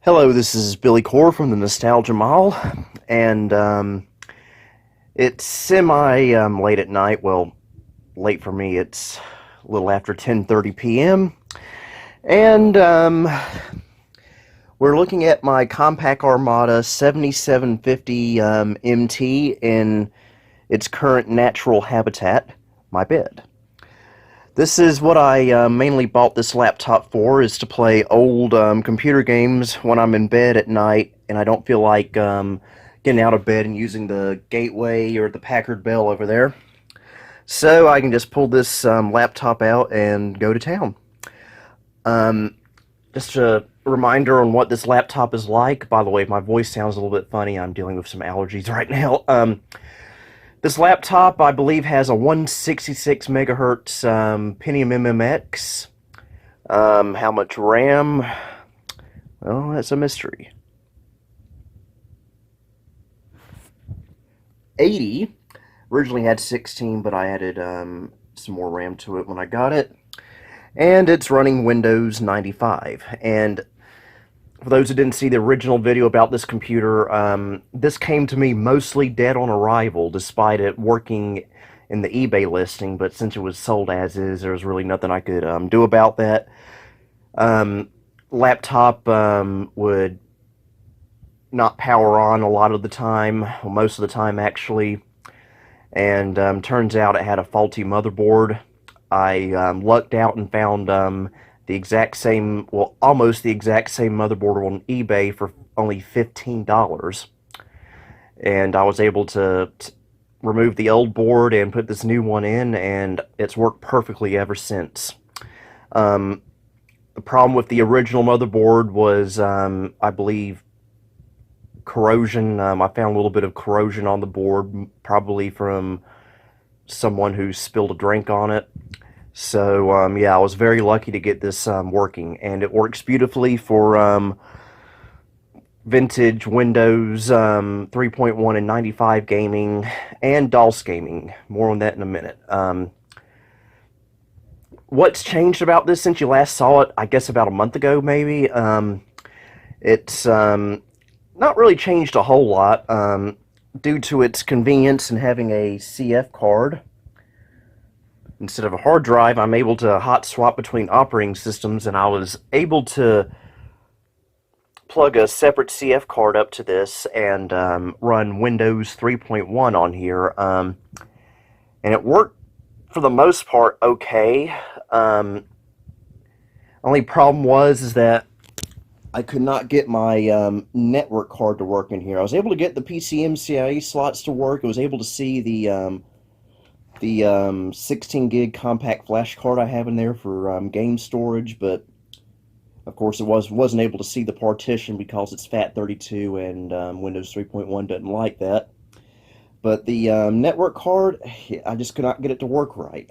Hello, this is Billy Core from the Nostalgia Mall, and it's semi late at night. Well, late for me. It's a little after 10:30 p.m. And we're looking at my Compaq Armada 7750 MT in its current natural habitat, my bed. This is what I mainly bought this laptop for, is to play old computer games when I'm in bed at night and I don't feel like getting out of bed and using the Gateway or the Packard Bell over there. So I can just pull this laptop out and go to town. Just a reminder on what this laptop is like. By the way, if my voice sounds a little bit funny, I'm dealing with some allergies right now. This laptop, I believe, has a 166 megahertz Pentium MMX. How much RAM? Well, that's a mystery. 80. Originally had 16, but I added some more RAM to it when I got it. And it's running Windows 95. And for those who didn't see the original video about this computer, this came to me mostly dead on arrival, despite it working in the eBay listing, but since it was sold as is, there was really nothing I could do about that. Laptop would not power on a lot of the time, well, most of the time actually, and turns out it had a faulty motherboard. I lucked out and found the exact same, well, almost the exact same motherboard on eBay for only $15. And I was able to remove the old board and put this new one in, and it's worked perfectly ever since. The problem with the original motherboard was, I believe, corrosion. I found a little bit of corrosion on the board, probably from someone who spilled a drink on it. So, yeah, I was very lucky to get this working, and it works beautifully for vintage Windows 3.1 and 95 gaming and DOS gaming. More on that in a minute. What's changed about this since you last saw it? I guess about a month ago, maybe. It's not really changed a whole lot due to its convenience in having a CF card. Instead of a hard drive, I'm able to hot swap between operating systems, and I was able to plug a separate CF card up to this and run Windows 3.1 on here. And it worked for the most part okay. Only problem was that I could not get my network card to work in here. I was able to get the PCMCIe slots to work. I was able to see the 16 gig compact flash card I have in there for game storage, but of course it wasn't able to see the partition because it's FAT32 and Windows 3.1 doesn't like that. But the network card, I just could not get it to work right.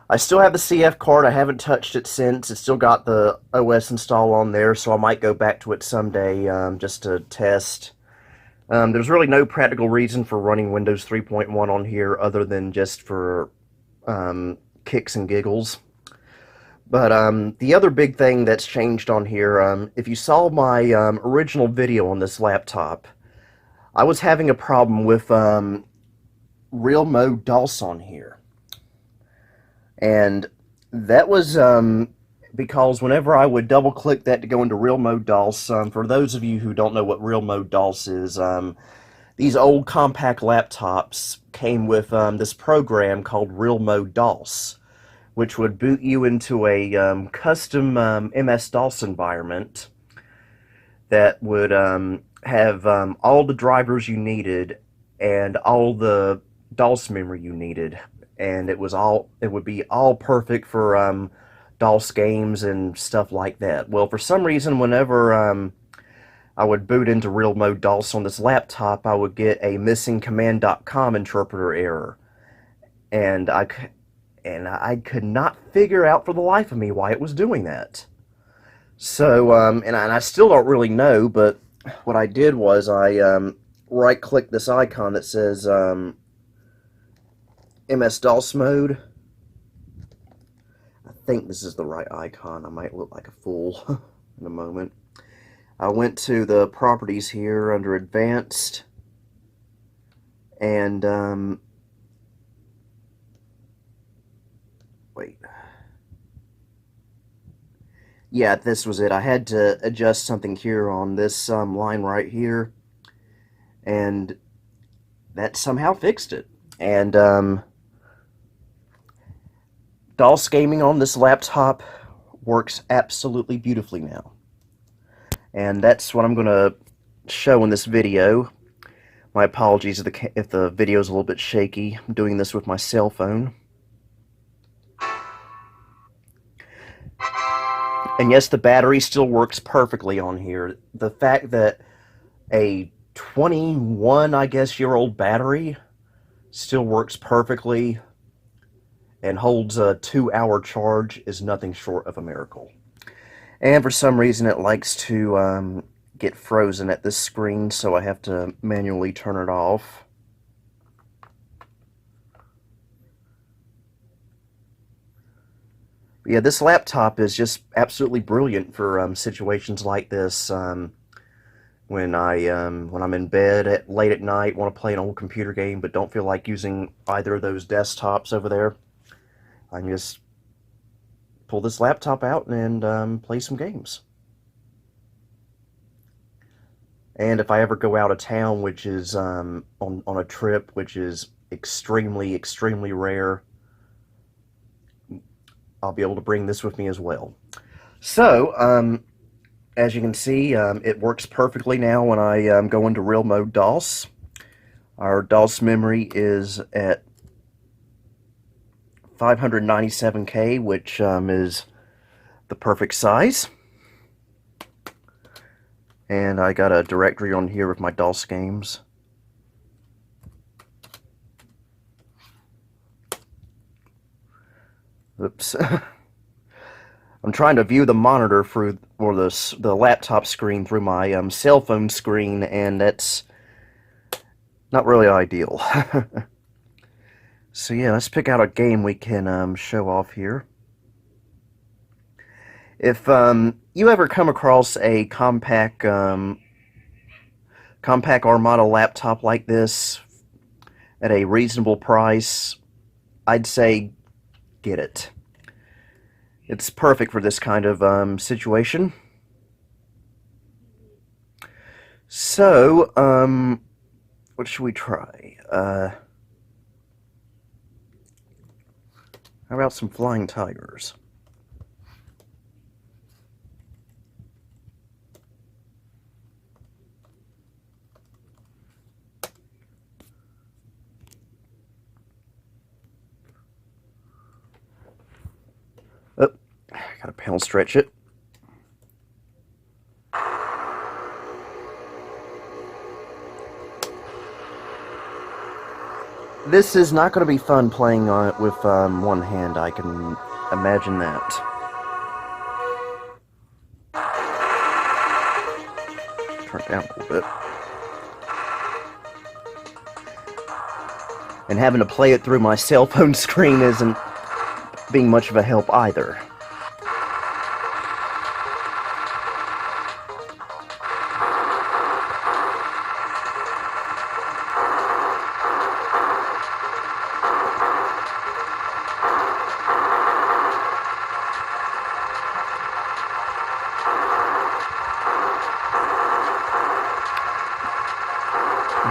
I still have the CF card. I haven't touched it since. It's still got the OS install on there, so I might go back to it someday just to test. There's really no practical reason for running Windows 3.1 on here other than just for kicks and giggles. But the other big thing that's changed on here, if you saw my original video on this laptop, I was having a problem with real mode DOS on here. And that was because whenever I would double click that to go into real mode DOS, for those of you who don't know what real mode DOS is, these old Compaq laptops came with this program called real mode DOS, which would boot you into a custom MS-DOS environment that would have all the drivers you needed and all the DOS memory you needed, and it would be all perfect for DOS games and stuff like that. Well, for some reason, whenever I would boot into real mode DOS on this laptop, I would get a missing command.com interpreter error, and I could not figure out for the life of me why it was doing that. So, and I still don't really know, but what I did was I right-clicked this icon that says MS-DOS mode. I think this is the right icon. I might look like a fool in a moment. I went to the properties here under Advanced, and wait. Yeah, this was it. I had to adjust something here on this line right here, and that somehow fixed it. And DOS gaming on this laptop works absolutely beautifully now. And that's what I'm going to show in this video. My apologies if the video is a little bit shaky. I'm doing this with my cell phone. And yes, the battery still works perfectly on here. The fact that a 21, I guess, year old battery still works perfectly and holds a 2-hour charge is nothing short of a miracle. And for some reason it likes to get frozen at this screen, so I have to manually turn it off. But yeah, this laptop is just absolutely brilliant for situations like this. When I'm in bed late at night, want to play an old computer game, but don't feel like using either of those desktops over there, I can just pull this laptop out and play some games. And if I ever go out of town, which is on a trip, which is extremely, extremely rare, I'll be able to bring this with me as well. So, as you can see, it works perfectly now when I go into real mode DOS. Our DOS memory is at 597K, which is the perfect size. And I got a directory on here with my DOS games. Oops. I'm trying to view the monitor through, or the laptop screen through my cell phone screen, and that's not really ideal. So yeah, let's pick out a game we can show off here. If you ever come across a Compaq Armada laptop like this at a reasonable price, I'd say get it. It's perfect for this kind of situation. So, what should we try? How about some Flying Tigers? Oh, gotta panel stretch it. This is not going to be fun playing on it with one hand, I can imagine that. Turn it down a little bit. And having to play it through my cell phone screen isn't being much of a help either.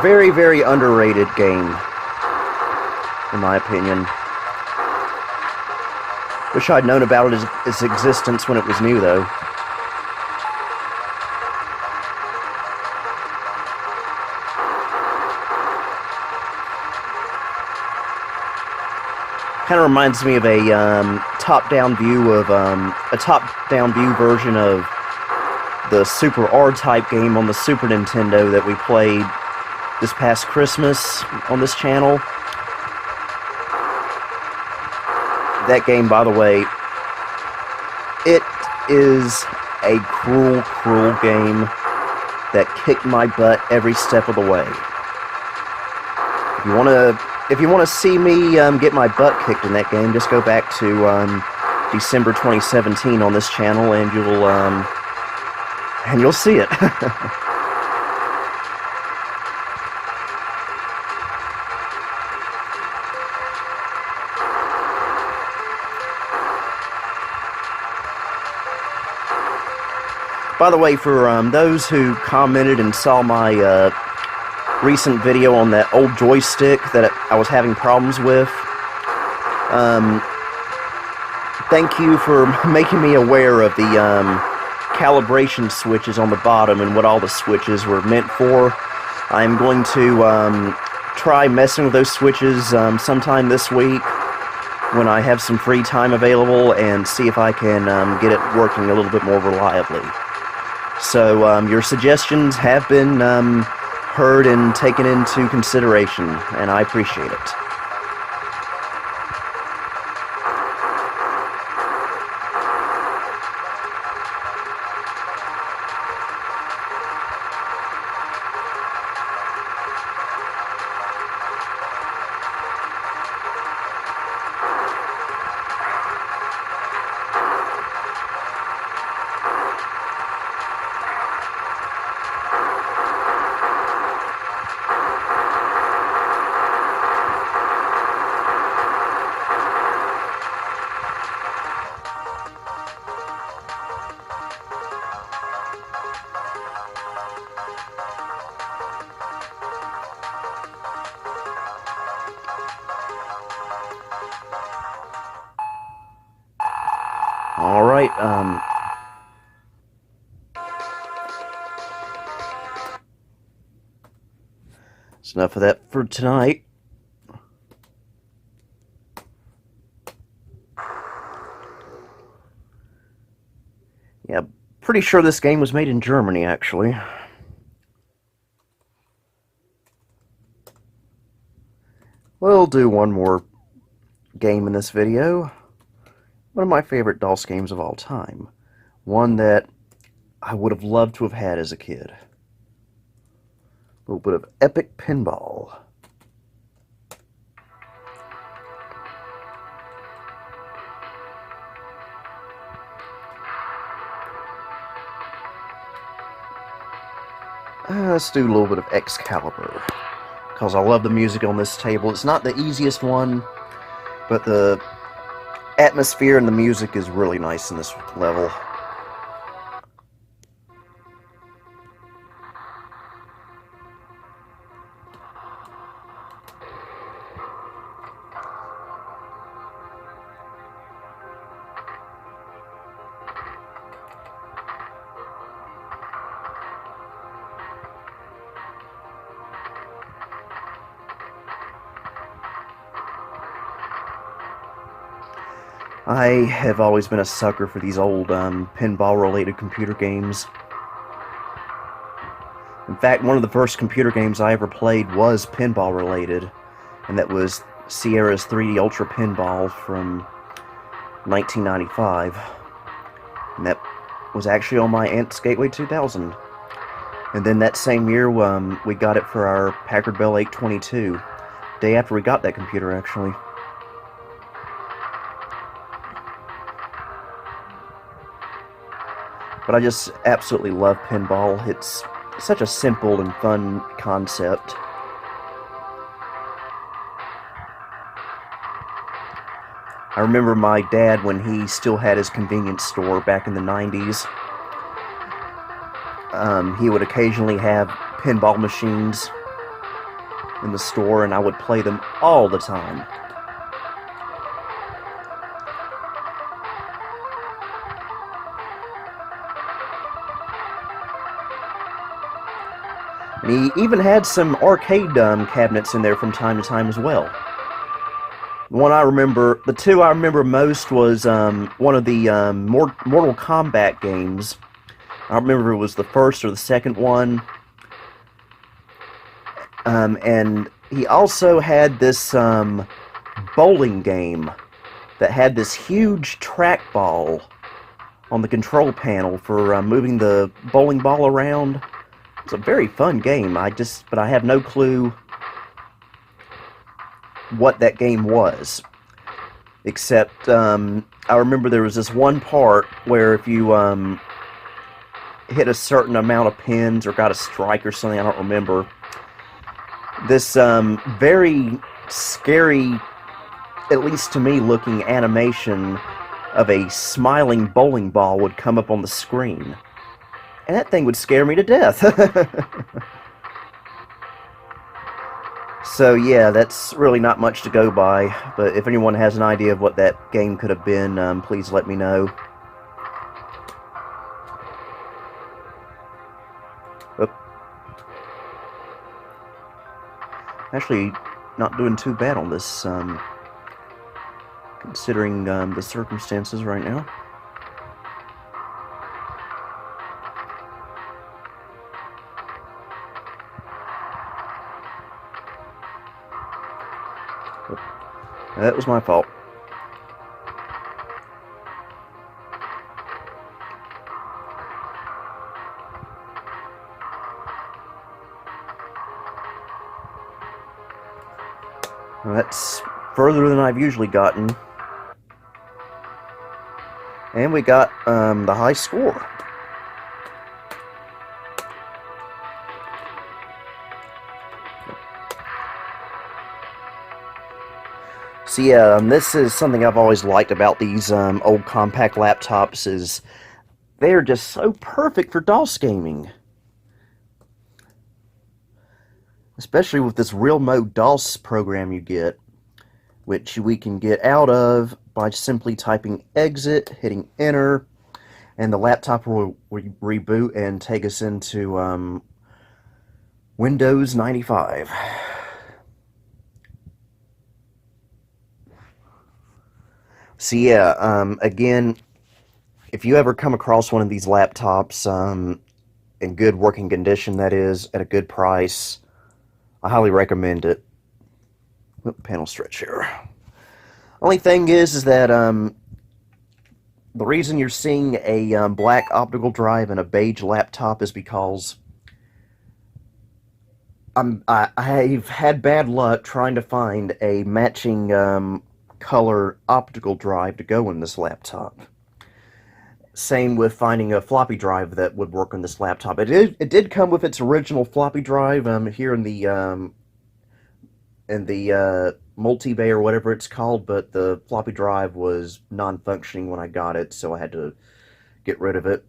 Very, very underrated game, in my opinion. Wish I'd known about its existence when it was new, though. Kind of reminds me of a top-down view version of the Super R-type game on the Super Nintendo that we played this past Christmas on this channel. That game, by the way, it is a cruel, cruel game that kicked my butt every step of the way. If you want to see me get my butt kicked in that game, just go back to December 2017 on this channel, and you'll and you'll see it. By the way, for those who commented and saw my recent video on that old joystick that I was having problems with, thank you for making me aware of the calibration switches on the bottom and what all the switches were meant for. I'm going to try messing with those switches sometime this week when I have some free time available and see if I can get it working a little bit more reliably. So your suggestions have been heard and taken into consideration, and I appreciate it. Alright, that's enough of that for tonight. Yeah, pretty sure this game was made in Germany, actually. We'll do one more game in this video. One of my favorite DOS games of all time. One that I would have loved to have had as a kid. A little bit of epic pinball. Let's do a little bit of Excalibur, because I love the music on this table. It's not the easiest one, but the atmosphere and the music is really nice in this level. I have always been a sucker for these old pinball-related computer games. In fact, one of the first computer games I ever played was pinball-related, and that was Sierra's 3D Ultra Pinball from 1995. And that was actually on my aunt's Gateway 2000. And then that same year, we got it for our Packard Bell 822. Day after we got that computer, actually. But I just absolutely love pinball. It's such a simple and fun concept. I remember my dad, when he still had his convenience store back in the 90s, he would occasionally have pinball machines in the store, and I would play them all the time. And he even had some arcade cabinets in there from time to time as well. The two I remember most was one of the Mortal Kombat games. I don't remember if it was the first or the second one. And he also had this bowling game that had this huge trackball on the control panel for moving the bowling ball around. It's a very fun game. But I have no clue what that game was. Except, I remember there was this one part where if you hit a certain amount of pins or got a strike or something, I don't remember, this very scary, at least to me, looking animation of a smiling bowling ball would come up on the screen. And that thing would scare me to death. So yeah, that's really not much to go by, but if anyone has an idea of what that game could have been, please let me know. Oop. Actually, not doing too bad on this, considering the circumstances right now. That was my fault. Well, that's further than I've usually gotten. And we got the high score. So yeah, this is something I've always liked about these old Compaq laptops, is they're just so perfect for DOS gaming. Especially with this Real Mode DOS program you get, which we can get out of by simply typing exit, hitting enter, and the laptop will reboot and take us into Windows 95. So yeah, again, if you ever come across one of these laptops, in good working condition, that is, at a good price, I highly recommend it. Panel stretch here. Only thing is that the reason you're seeing a black optical drive and a beige laptop is because I've had bad luck trying to find a matching color optical drive to go in this laptop. Same with finding a floppy drive that would work on this laptop. It did come with its original floppy drive here in the multi-bay or whatever it's called, but the floppy drive was non-functioning when I got it, so I had to get rid of it.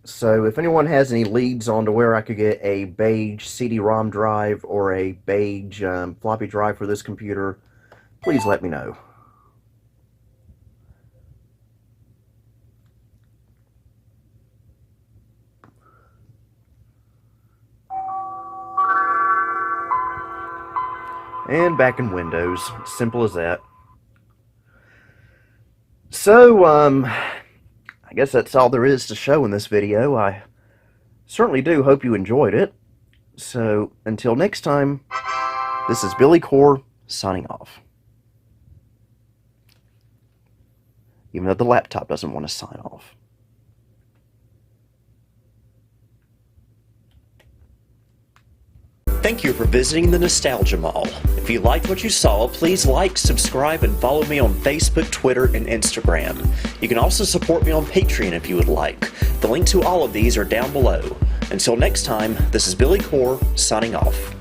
So if anyone has any leads on to where I could get a beige CD-ROM drive or a beige floppy drive for this computer, please let me know. And back in Windows. Simple as that. So, I guess that's all there is to show in this video. I certainly do hope you enjoyed it. So, until next time, this is Billy Core signing off. Even though the laptop doesn't want to sign off. Thank you for visiting the Nostalgia Mall. If you liked what you saw, please like, subscribe, and follow me on Facebook, Twitter, and Instagram. You can also support me on Patreon if you would like. The link to all of these are down below. Until next time, this is Billy Core, signing off.